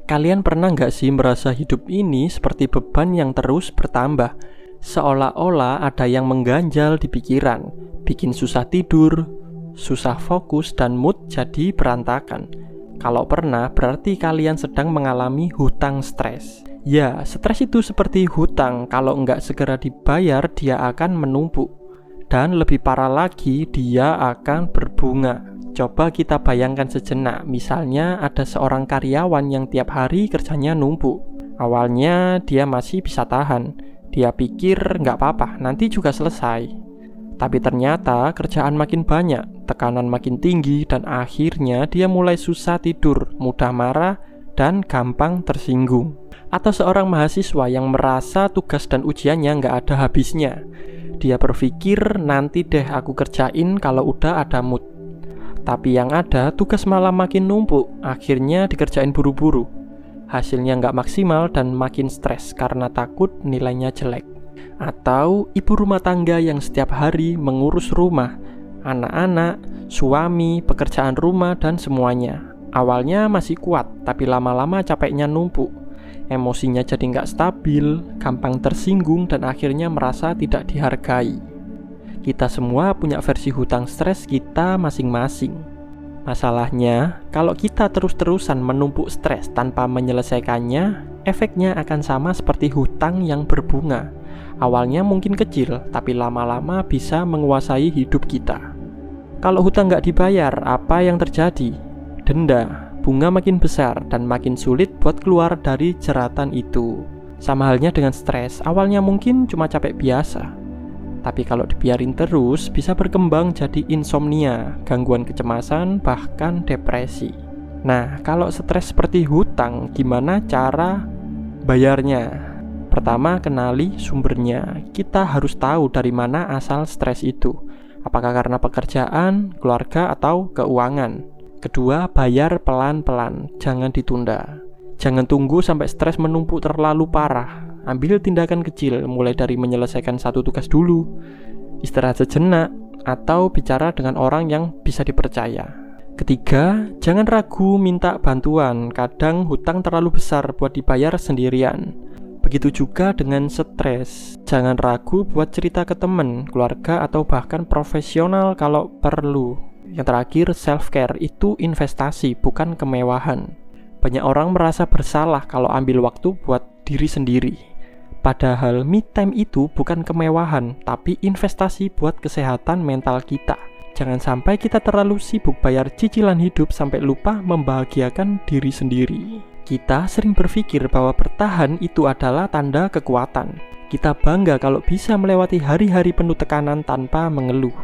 Kalian pernah nggak sih merasa hidup ini seperti beban yang terus bertambah? Seolah-olah ada yang mengganjal di pikiran, bikin susah tidur, susah fokus, dan mood jadi berantakan. Kalau pernah, berarti kalian sedang mengalami hutang stres. Ya, stres itu seperti hutang, kalau nggak segera dibayar, dia akan menumpuk. Dan lebih parah lagi, dia akan berbunga. Coba kita bayangkan sejenak, misalnya ada seorang karyawan yang tiap hari kerjanya numpuk. Awalnya dia masih bisa tahan, dia pikir nggak apa-apa, nanti juga selesai. Tapi ternyata kerjaan makin banyak, tekanan makin tinggi, dan akhirnya dia mulai susah tidur, mudah marah, dan gampang tersinggung. Atau seorang mahasiswa yang merasa tugas dan ujiannya nggak ada habisnya. Dia berpikir, nanti deh aku kerjain kalau udah ada mood. Tapi yang ada, tugas malah makin numpuk, akhirnya dikerjain buru-buru. Hasilnya nggak maksimal dan makin stres karena takut nilainya jelek. Atau ibu rumah tangga yang setiap hari mengurus rumah, anak-anak, suami, pekerjaan rumah, dan semuanya. Awalnya masih kuat, tapi lama-lama capeknya numpuk. Emosinya jadi nggak stabil, gampang tersinggung, dan akhirnya merasa tidak dihargai. Kita semua punya versi hutang stres kita masing-masing. Masalahnya, kalau kita terus-terusan menumpuk stres tanpa menyelesaikannya, efeknya akan sama seperti hutang yang berbunga. Awalnya mungkin kecil, tapi lama-lama bisa menguasai hidup kita. Kalau hutang nggak dibayar, apa yang terjadi? Denda, bunga makin besar, dan makin sulit buat keluar dari jeratan itu. Sama halnya dengan stres, awalnya mungkin cuma capek biasa. Tapi kalau dibiarin terus, bisa berkembang jadi insomnia, gangguan kecemasan, bahkan depresi. Nah, kalau stres seperti hutang, gimana cara bayarnya? Pertama, kenali sumbernya. Kita harus tahu dari mana asal stres itu. Apakah karena pekerjaan, keluarga, atau keuangan? Kedua, bayar pelan-pelan, jangan ditunda. Jangan tunggu sampai stres menumpuk terlalu parah. Ambil tindakan kecil, mulai dari menyelesaikan satu tugas dulu, istirahat sejenak, atau bicara dengan orang yang bisa dipercaya. Ketiga, jangan ragu minta bantuan. Kadang hutang terlalu besar buat dibayar sendirian. Begitu juga dengan stres. Jangan ragu buat cerita ke teman, keluarga, atau bahkan profesional kalau perlu. Yang terakhir, self-care itu investasi, bukan kemewahan. Banyak orang merasa bersalah kalau ambil waktu buat diri sendiri. Padahal me time itu bukan kemewahan, tapi investasi buat kesehatan mental kita. Jangan sampai kita terlalu sibuk bayar cicilan hidup sampai lupa membahagiakan diri sendiri. Kita sering berpikir bahwa bertahan itu adalah tanda kekuatan. Kita bangga kalau bisa melewati hari-hari penuh tekanan tanpa mengeluh.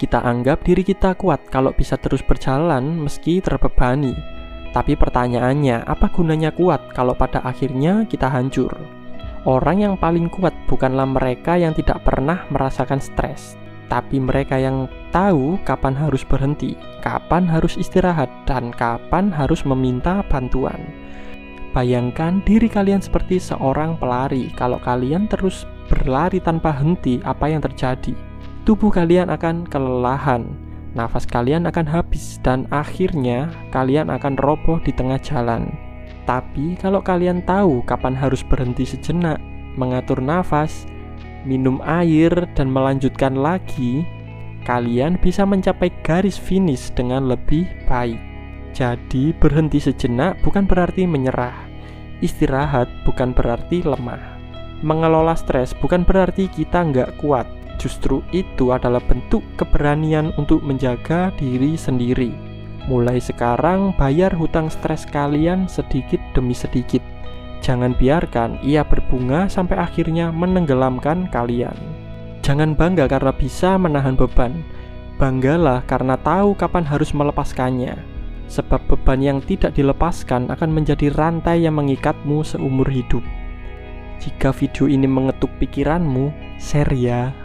Kita anggap diri kita kuat kalau bisa terus berjalan meski terbebani. Tapi pertanyaannya, apa gunanya kuat kalau pada akhirnya kita hancur? Orang yang paling kuat bukanlah mereka yang tidak pernah merasakan stres, tapi mereka yang tahu kapan harus berhenti, kapan harus istirahat, dan kapan harus meminta bantuan. Bayangkan diri kalian seperti seorang pelari. Kalau kalian terus berlari tanpa henti, apa yang terjadi? Tubuh kalian akan kelelahan, nafas kalian akan habis, dan akhirnya kalian akan roboh di tengah jalan. Tapi kalau kalian tahu kapan harus berhenti sejenak, mengatur nafas, minum air, dan melanjutkan lagi, kalian bisa mencapai garis finish dengan lebih baik. Jadi berhenti sejenak bukan berarti menyerah. Istirahat bukan berarti lemah. Mengelola stres bukan berarti kita nggak kuat. Justru itu adalah bentuk keberanian untuk menjaga diri sendiri. Mulai sekarang, bayar hutang stres kalian sedikit demi sedikit. Jangan biarkan ia berbunga sampai akhirnya menenggelamkan kalian. Jangan bangga karena bisa menahan beban. Banggalah karena tahu kapan harus melepaskannya. Sebab beban yang tidak dilepaskan akan menjadi rantai yang mengikatmu seumur hidup. Jika video ini mengetuk pikiranmu, share ya.